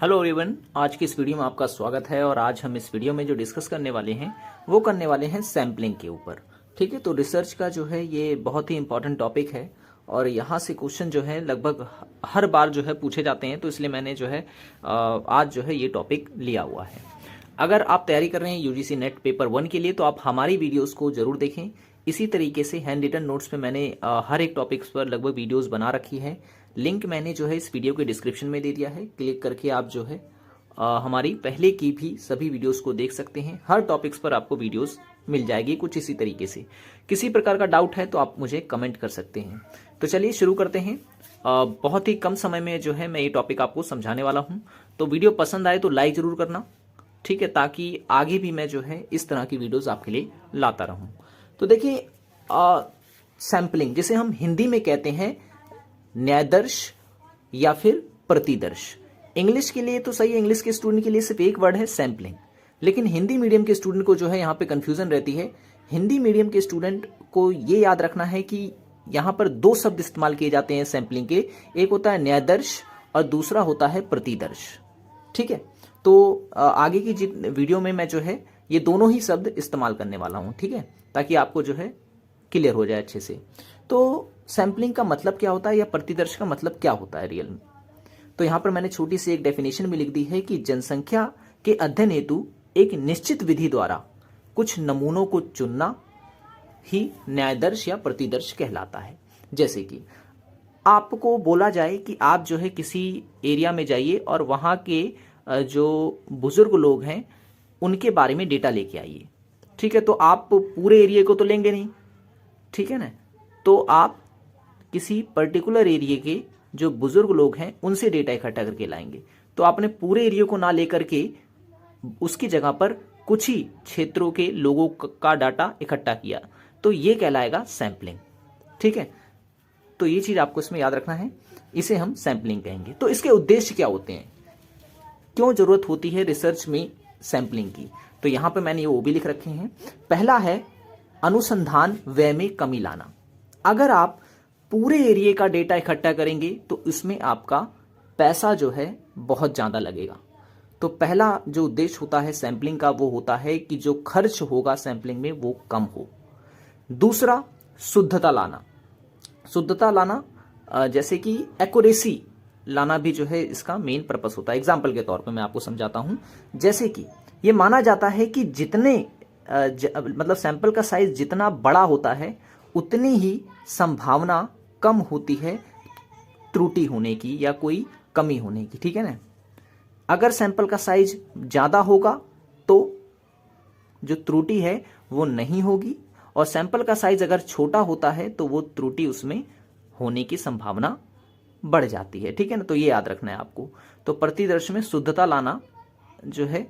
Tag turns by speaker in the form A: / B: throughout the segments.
A: Hello everyone, आज की इस वीडियो में आपका स्वागत है। और आज हम इस वीडियो में जो डिस्कस करने वाले हैं वो करने वाले हैं सैम्पलिंग के ऊपर। ठीक है, तो रिसर्च का जो है ये बहुत ही इंपॉर्टेंट टॉपिक है और यहाँ से क्वेश्चन जो है लगभग हर बार जो है पूछे जाते हैं, तो इसलिए मैंने जो है आज जो है ये टॉपिक लिया हुआ है। अगर आप तैयारी कर रहे हैं यूजीसी नेट पेपर 1 के लिए तो आप हमारी वीडियोस को जरूर देखें। इसी तरीके से हैंड रिटन नोट्स पे मैंने हर एक टॉपिक्स पर लगभग वीडियोस बना रखी है। लिंक मैंने जो है इस वीडियो के डिस्क्रिप्शन में दे दिया है। क्लिक करके आप जो है हमारी पहले की भी सभी वीडियोस को देख सकते हैं। हर टॉपिक्स पर आपको वीडियोस मिल जाएगी कुछ इसी तरीके से। किसी प्रकार का डाउट है तो आप मुझे कमेंट कर सकते हैं। तो चलिए शुरू करते हैं। बहुत ही कम समय में जो है मैं ये टॉपिक आपको समझाने वाला हूँ। तो वीडियो पसंद आए तो लाइक जरूर करना, ठीक है, ताकि आगे भी मैं जो है इस तरह की वीडियोस आपके लिए लाता रहूं। तो देखिए, सैम्पलिंग जिसे हम हिंदी में कहते हैं न्यायदर्श या फिर प्रतिदर्श। इंग्लिश के लिए तो सही है, इंग्लिश के स्टूडेंट के लिए सिर्फ एक वर्ड है सैम्पलिंग, लेकिन हिंदी मीडियम के स्टूडेंट को जो है यहाँ पे कंफ्यूजन रहती है। हिंदी मीडियम के स्टूडेंट को ये याद रखना है कि यहाँ पर दो शब्द इस्तेमाल किए जाते हैं सैम्पलिंग के। एक होता है न्यायदर्श और दूसरा होता है प्रतिदर्श। ठीक है, तो आगे की वीडियो में मैं जो है ये दोनों ही शब्द इस्तेमाल करने वाला हूँ, ठीक है, ताकि आपको जो है क्लियर हो जाए अच्छे से। तो सैम्पलिंग का मतलब क्या होता है या प्रतिदर्श का मतलब क्या होता है रियल में। तो यहाँ पर मैंने छोटी सी एक डेफिनेशन भी लिख दी है कि जनसंख्या के अध्ययन हेतु एक निश्चित विधि द्वारा कुछ नमूनों को चुनना ही न्यायदर्श या प्रतिदर्श कहलाता है। जैसे कि आपको बोला जाए कि आप जो है किसी एरिया में जाइए और वहाँ के जो बुजुर्ग लोग हैं उनके बारे में डेटा लेके आइए। ठीक है, तो आप पूरे एरिया को तो लेंगे नहीं, ठीक है ना, तो आप किसी पर्टिकुलर एरिया के जो बुजुर्ग लोग हैं उनसे डेटा इकट्ठा करके लाएंगे। तो आपने पूरे एरिया को ना लेकर के उसकी जगह पर कुछ ही क्षेत्रों के लोगों का डाटा इकट्ठा किया, तो ये कहलाएगा सैम्पलिंग। ठीक है, तो ये चीज आपको इसमें याद रखना है, इसे हम सैम्पलिंग कहेंगे। तो इसके उद्देश्य क्या होते हैं, क्यों जरूरत होती है रिसर्च में सैम्पलिंग की, तो यहां पर मैंने वो भी लिख रखे हैं। पहला है अनुसंधान व्यय में कमी लाना। अगर आप पूरे एरिया का डेटा इकट्ठा करेंगे तो इसमें आपका पैसा जो है बहुत ज्यादा लगेगा। तो पहला जो उद्देश्य होता है सैम्पलिंग का वो होता है कि जो खर्च होगा सैम्पलिंग में वो कम हो। दूसरा, शुद्धता लाना। शुद्धता लाना जैसे कि एक्यूरेसी लाना भी जो है इसका मेन पर्पस होता है। एग्जाम्पल के तौर पे मैं आपको समझाता हूं। जैसे कि ये माना जाता है कि जितने मतलब सैंपल का साइज जितना बड़ा होता है उतनी ही संभावना कम होती है त्रुटि होने की या कोई कमी होने की। ठीक है ना, अगर सैंपल का साइज ज्यादा होगा तो जो त्रुटि है वो नहीं होगी, और सैंपल का साइज अगर छोटा होता है तो वो त्रुटि उसमें होने की संभावना बढ़ जाती है। ठीक है ना, तो ये याद रखना है आपको। तो प्रतिदर्श में शुद्धता लाना जो है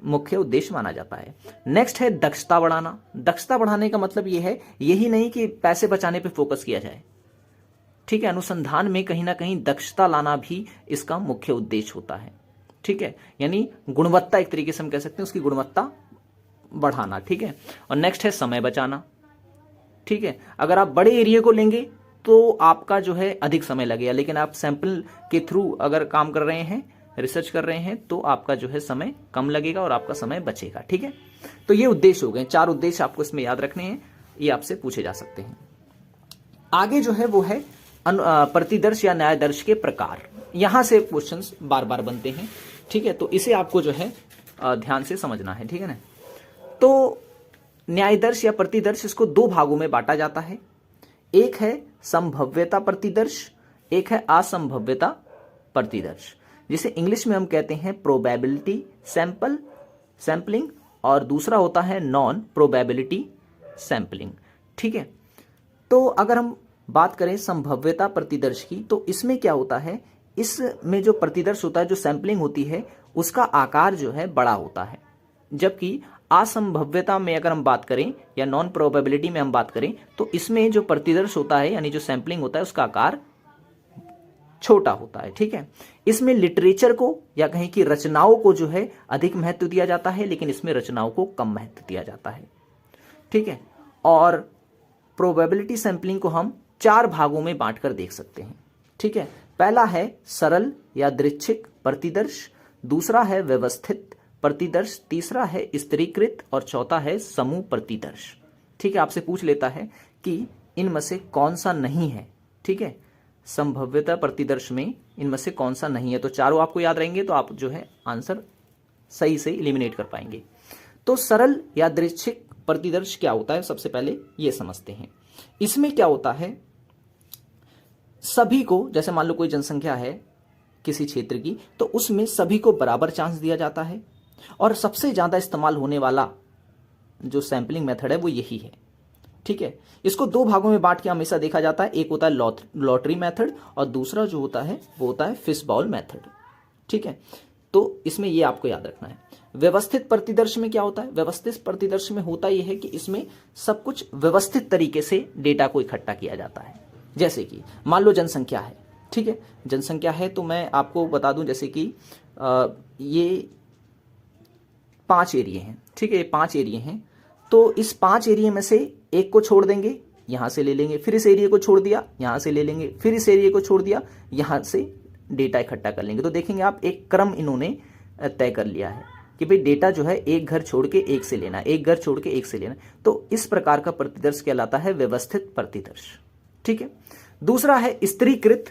A: मुख्य उद्देश्य माना जाता है। नेक्स्ट है दक्षता बढ़ाना। दक्षता बढ़ाने का मतलब ये है, यही नहीं कि पैसे बचाने पे फोकस किया जाए। ठीक है, अनुसंधान में कहीं ना कहीं दक्षता लाना भी इसका मुख्य उद्देश्य होता है। ठीक है, यानी गुणवत्ता, एक तरीके से हम कह सकते हैं उसकी गुणवत्ता बढ़ाना। ठीक है, और नेक्स्ट है समय बचाना। ठीक है, अगर आप बड़े एरिया को लेंगे तो आपका जो है अधिक समय लगेगा, लेकिन आप सैंपल के थ्रू अगर काम कर रहे हैं, रिसर्च कर रहे हैं, तो आपका जो है समय कम लगेगा और आपका समय बचेगा। ठीक है, तो ये उद्देश्य हो गए, 4 उद्देश्य आपको इसमें याद रखने हैं, ये आपसे पूछे जा सकते हैं। आगे जो है वो है प्रतिदर्श या न्यायदर्श के प्रकार। यहां से क्वेश्चंस बार बार बनते हैं। ठीक है, तो इसे आपको जो है ध्यान से समझना है। ठीक है ना, तो न्यायदर्श या प्रतिदर्श इसको 2 भागों में बांटा जाता है। एक है संभाव्यता प्रतिदर्श, एक है असंभाव्यता प्रतिदर्श, जिसे इंग्लिश में हम कहते हैं प्रोबेबिलिटी सैंपलिंग, और दूसरा होता है नॉन प्रोबेबिलिटी सैंपलिंग। ठीक है, तो अगर हम बात करें संभाव्यता प्रतिदर्श की, तो इसमें क्या होता है, इसमें जो प्रतिदर्श होता है, जो सैंपलिंग होती है, उसका आकार जो है बड़ा होता है, जबकि असंभाव्यता में अगर हम बात करें या नॉन प्रोबेबिलिटी में हम बात करें तो इसमें जो प्रतिदर्श होता है यानी जो सैंपलिंग होता है उसका आकार छोटा होता है। ठीक है, इसमें लिटरेचर को या कहीं की रचनाओं को जो है अधिक महत्व दिया जाता है, लेकिन इसमें रचनाओं को कम महत्व दिया जाता है। ठीक है, और प्रोबेबिलिटी सैंपलिंग को हम 4 भागों में बांटकर देख सकते हैं। ठीक है, पहला है सरल यादृच्छिक प्रतिदर्श, दूसरा है व्यवस्थित प्रतिदर्श, तीसरा है स्त्रीकृत और चौथा है समूह प्रतिदर्श। ठीक है, आपसे पूछ लेता है कि इनमें से कौन सा नहीं है। ठीक है, संभाव्यता प्रतिदर्श में इनमें से कौन सा नहीं है। तो चारों आपको याद रहेंगे तो आप जो है आंसर सही से एलिमिनेट कर पाएंगे। तो सरल यादृच्छिक प्रतिदर्श क्या होता है, सबसे पहले ये समझते हैं। इसमें क्या होता है, सभी को, जैसे मान लो कोई जनसंख्या है किसी क्षेत्र की, तो उसमें सभी को बराबर चांस दिया जाता है और सबसे ज्यादा इस्तेमाल होने वाला जो सैंपलिंग मेथड है वो यही है। ठीक है, इसको दो भागों में बांट के हमेशा देखा जाता है, एक होता है लॉटरी मेथड और दूसरा जो होता है वो होता है फिश बॉल मेथड। ठीक है, तो इसमें ये आपको याद रखना है। व्यवस्थित प्रतिदर्श में क्या होता है, व्यवस्थित प्रतिदर्श में होता यह है कि इसमें सब कुछ व्यवस्थित तरीके से डेटा को इकट्ठा किया जाता है। जैसे कि मान लो जनसंख्या है, ठीक है, जनसंख्या है तो मैं आपको बता दूं जैसे कि ये 5 एरिया हैं। ठीक है, ये 5 एरिया हैं, तो इस 5 एरिया में से एक को छोड़ देंगे, यहां से ले लेंगे, फिर इस एरिया को छोड़ दिया, यहां से ले लेंगे, फिर इस एरिया को छोड़ दिया, यहां से डेटा इकट्ठा कर लेंगे। तो देखेंगे आप एक क्रम इन्होंने तय कर लिया है कि भाई डेटा जो है एक घर छोड़ के एक से लेना, एक घर छोड़ के एक से लेना। तो इस प्रकार का प्रतिदर्श कहलाता है व्यवस्थित प्रतिदर्श। ठीक है, दूसरा है स्त्रीकृत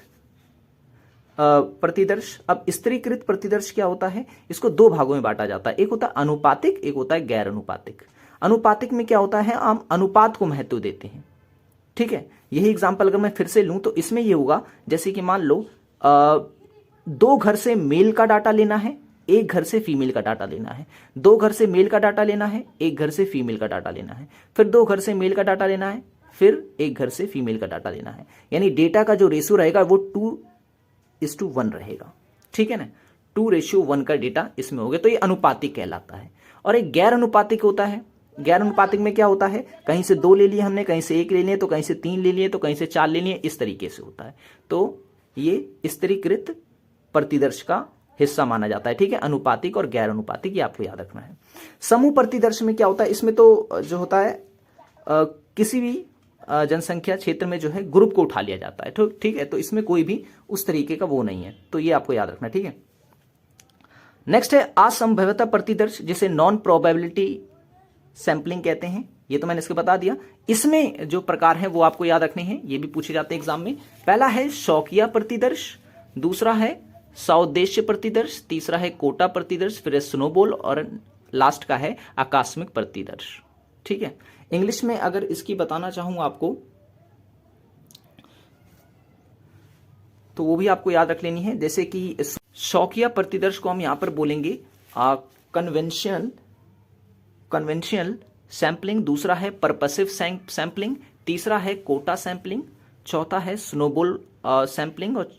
A: प्रतिदर्श। अब स्त्रीकृत प्रतिदर्श क्या होता है, इसको दो भागों में बांटा जाता है, एक होता है अनुपातिक, एक होता है गैर अनुपातिक। अनुपातिक में क्या होता है, हम अनुपात को महत्व देते हैं। ठीक है, यही एग्जांपल अगर मैं फिर से लूं तो इसमें यह होगा जैसे कि मान लो 2 घर से मेल का डाटा लेना है, एक घर से फीमेल का डाटा लेना है, 2 घर से मेल का डाटा लेना है, एक घर से फीमेल का डाटा लेना है, फिर 2 घर से मेल का डाटा लेना है, फिर एक घर से फीमेल का डाटा लेना है। यानी डेटा का जो रेशियो रहेगा वो 2:1 रहेगा। ठीक है ना, 2:1 का डेटा इसमें हो गया, तो ये अनुपातिक कहलाता है। और एक गैर अनुपातिक होता है, गैर अनुपातिक में क्या होता है, कहीं से 2 ले लिए हमने, कहीं से 1 ले लिए, तो कहीं से 3 ले लिए, तो कहीं से 4 ले लिए, इस तरीके से होता है। तो ये स्त्रीकृत प्रतिदर्श का हिस्सा माना जाता है। ठीक है, अनुपातिक और गैर अनुपातिक ये आपको याद रखना है। समूह प्रतिदर्श में क्या होता है, इसमें तो जो होता है किसी भी जनसंख्या क्षेत्र में जो है ग्रुप को उठा लिया जाता है। तो ठीक है, तो इसमें कोई भी उस तरीके का वो नहीं है, तो ये आपको याद रखना। ठीक है, नेक्स्ट है असंभाव्यता प्रतिदर्श, जिसे नॉन प्रोबेबिलिटी सैंपलिंग कहते हैं। ये तो मैंने इसके बता दिया। इसमें जो प्रकार हैं वो आपको याद रखने हैं, ये भी पूछे जाते हैं एग्जाम में। पहला है शौकिया प्रतिदर्श, दूसरा है सौद्देश्य प्रतिदर्श, तीसरा है कोटा प्रतिदर्श, फिर है स्नोबॉल और लास्ट का है आकस्मिक प्रतिदर्श। ठीक है, इंग्लिश में अगर इसकी बताना चाहूं आपको तो वो भी आपको याद रख लेनी है। जैसे कि शौकिया प्रतिदर्श को हम यहां पर बोलेंगे कन्वेंशनल सैंपलिंग, दूसरा है पर्पसिव सैंपलिंग, तीसरा है कोटा सैंपलिंग, चौथा है स्नोबॉल सैंपलिंग और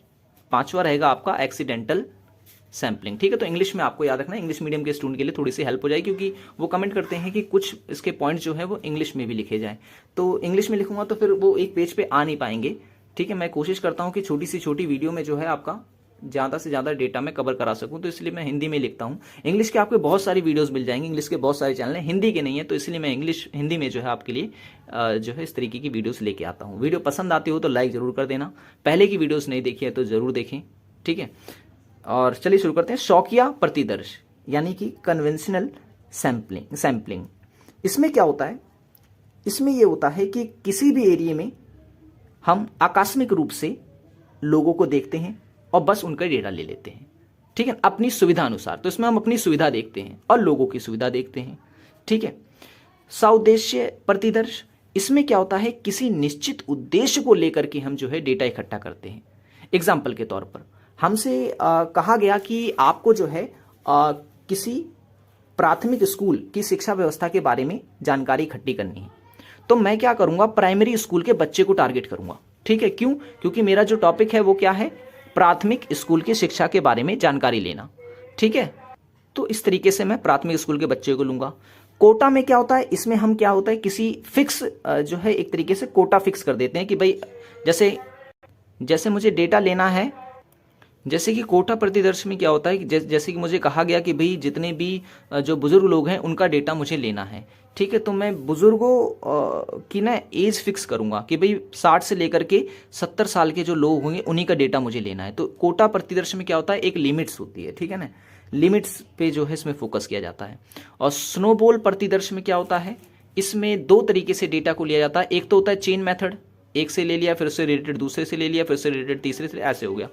A: पांचवा रहेगा आपका एक्सीडेंटल सैंपलिंग। ठीक है, तो इंग्लिश में आपको याद रखना है, इंग्लिश मीडियम के स्टूडेंट के लिए थोड़ी सी हेल्प हो जाएगी, क्योंकि वो कमेंट करते हैं कि कुछ इसके पॉइंट्स जो है वो इंग्लिश में भी लिखे जाएं। तो इंग्लिश में लिखूंगा तो फिर वो एक पेज पे आ नहीं पाएंगे। ठीक है, मैं कोशिश करता हूं कि छोटी सी छोटी वीडियो में जो है आपका ज़्यादा से ज़्यादा डेटा में कवर करा सकूं, तो इसलिए मैं हिंदी में लिखता हूं। इंग्लिश के आपके बहुत सारी वीडियोस मिल जाएंगी, इंग्लिश के बहुत सारे चैनल हैं, हिंदी के नहीं है, तो इसलिए मैं हिंदी में जो है आपके लिए जो है इस तरीके की वीडियोस लेके आता हूं। वीडियो पसंद आती हो तो लाइक जरूर कर देना, पहले की वीडियोस नहीं देखी है तो जरूर देखें। ठीक है, और चलिए शुरू करते हैं। शौकिया प्रतिदर्श यानी कि कन्वेंशनल सैंपलिंग, इसमें क्या होता है, इसमें यह होता है कि किसी भी एरिया में हम आकस्मिक रूप से लोगों को देखते हैं और बस उनका डेटा ले लेते हैं। ठीक है, अपनी सुविधा अनुसार। तो इसमें हम अपनी सुविधा देखते हैं और लोगों की सुविधा देखते हैं। ठीक है, सौद्देश्य प्रतिदर्श, इसमें क्या होता है, किसी निश्चित उद्देश्य को लेकर के हम जो है डेटा इकट्ठा करते हैं। एग्जाम्पल के तौर पर हमसे कहा गया कि आपको जो है किसी प्राथमिक स्कूल की शिक्षा व्यवस्था के बारे में जानकारी इकट्ठी करनी है, तो मैं क्या करूंगा, प्राइमरी स्कूल के बच्चे को टारगेट करूंगा। ठीक है, क्यों, क्योंकि मेरा जो टॉपिक है वो क्या है, प्राथमिक स्कूल की शिक्षा के बारे में जानकारी लेना। ठीक है, तो इस तरीके से मैं प्राथमिक स्कूल के बच्चे को लूंगा। कोटा में क्या होता है, इसमें हम क्या होता है, किसी फिक्स जो है एक तरीके से कोटा फिक्स कर देते हैं कि भाई जैसे मुझे डेटा लेना है, जैसे कि कोटा प्रतिदर्श में क्या होता है कि जैसे कि मुझे कहा गया कि भाई जितने भी जो बुजुर्ग लोग हैं उनका डेटा मुझे लेना है, ठीक है, तो मैं बुजुर्गों की ना एज फिक्स करूंगा कि भाई 60 से लेकर के 70 साल के जो लोग होंगे उन्हीं का डेटा मुझे लेना है। तो कोटा प्रतिदर्श में क्या होता है, एक लिमिट्स होती है, ठीक है ना, लिमिट्स पे जो है इसमें फोकस किया जाता है। और स्नोबॉल प्रतिदर्श में क्या होता है, इसमें दो तरीके से डेटा को लिया जाता है। एक तो होता है चेन मेथड, एक से ले लिया, फिर उससे रिलेटेड दूसरे से ले लिया, फिर से रिलेटेड तीसरे से, ऐसे हो गया।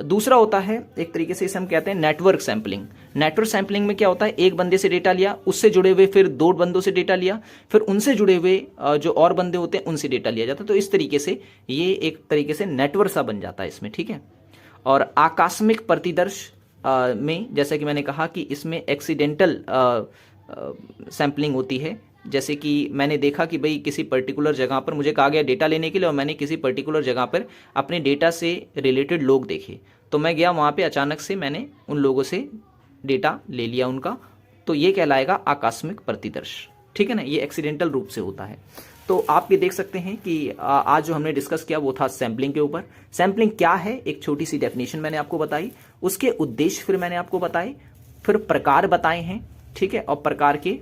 A: दूसरा होता है एक तरीके से इसे हम कहते हैं नेटवर्क सैंपलिंग। नेटवर्क सैंपलिंग में क्या होता है, एक बंदे से डेटा लिया, उससे जुड़े हुए फिर दो बंदों से डेटा लिया, फिर उनसे जुड़े हुए जो और बंदे होते हैं उनसे डेटा लिया जाता है। तो इस तरीके से ये एक तरीके से नेटवर्क सा बन जाता है इसमें, ठीक है। और आकस्मिक प्रतिदर्श में जैसा कि मैंने कहा कि इसमें एक्सीडेंटल सैंपलिंग होती है। जैसे कि मैंने देखा कि भाई किसी पर्टिकुलर जगह पर मुझे कहा गया डेटा लेने के लिए, और मैंने किसी पर्टिकुलर जगह पर अपने डेटा से रिलेटेड लोग देखे, तो मैं गया वहाँ पे, अचानक से मैंने उन लोगों से डेटा ले लिया उनका, तो ये कहलाएगा आकस्मिक प्रतिदर्श, ठीक है ना, ये एक्सीडेंटल रूप से होता है। तो आप ये देख सकते हैं कि आज जो हमने डिस्कस किया वो था सैम्पलिंग के ऊपर। सैम्पलिंग क्या है, एक छोटी सी डेफिनेशन मैंने आपको बताई, उसके उद्देश्य फिर मैंने आपको बताए, फिर प्रकार बताए हैं, ठीक है, और प्रकार के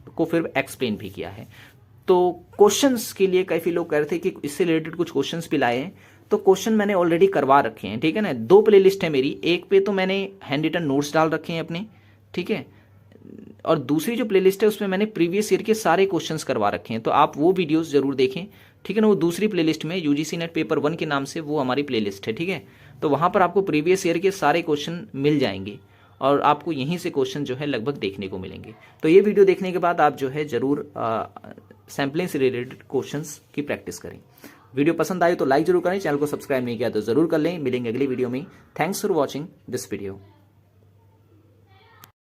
A: को फिर एक्सप्लेन भी किया है। तो क्वेश्चंस के लिए काफी लोग कह रहे थे कि इससे रिलेटेड कुछ क्वेश्चंस भी लाए हैं, तो क्वेश्चन मैंने ऑलरेडी करवा रखे हैं, ठीक है ना। दो प्लेलिस्ट है मेरी, एक पे तो मैंने हैंड रिटन नोट्स डाल रखे हैं अपने, ठीक है, और दूसरी जो प्लेलिस्ट है उसमें मैंने प्रीवियस ईयर के सारे क्वेश्चंस करवा रखे हैं, तो आप वो वीडियोस जरूर देखें, ठीक है ना। वो दूसरी प्लेलिस्ट में यूजीसी नेट पेपर 1 के नाम से वो हमारी प्लेलिस्ट है, ठीक है। तो वहां पर आपको प्रीवियस ईयर के सारे क्वेश्चन मिल जाएंगे और आपको यहीं से क्वेश्चन जो है लगभग देखने को मिलेंगे। तो ये वीडियो देखने के बाद आप जो है जरूर सैम्पलिंग से रिलेटेड क्वेश्चंस की प्रैक्टिस करें। वीडियो पसंद आए तो लाइक जरूर करें, चैनल को सब्सक्राइब नहीं किया तो जरूर कर लें। मिलेंगे अगली वीडियो में। Thanks for watching this video.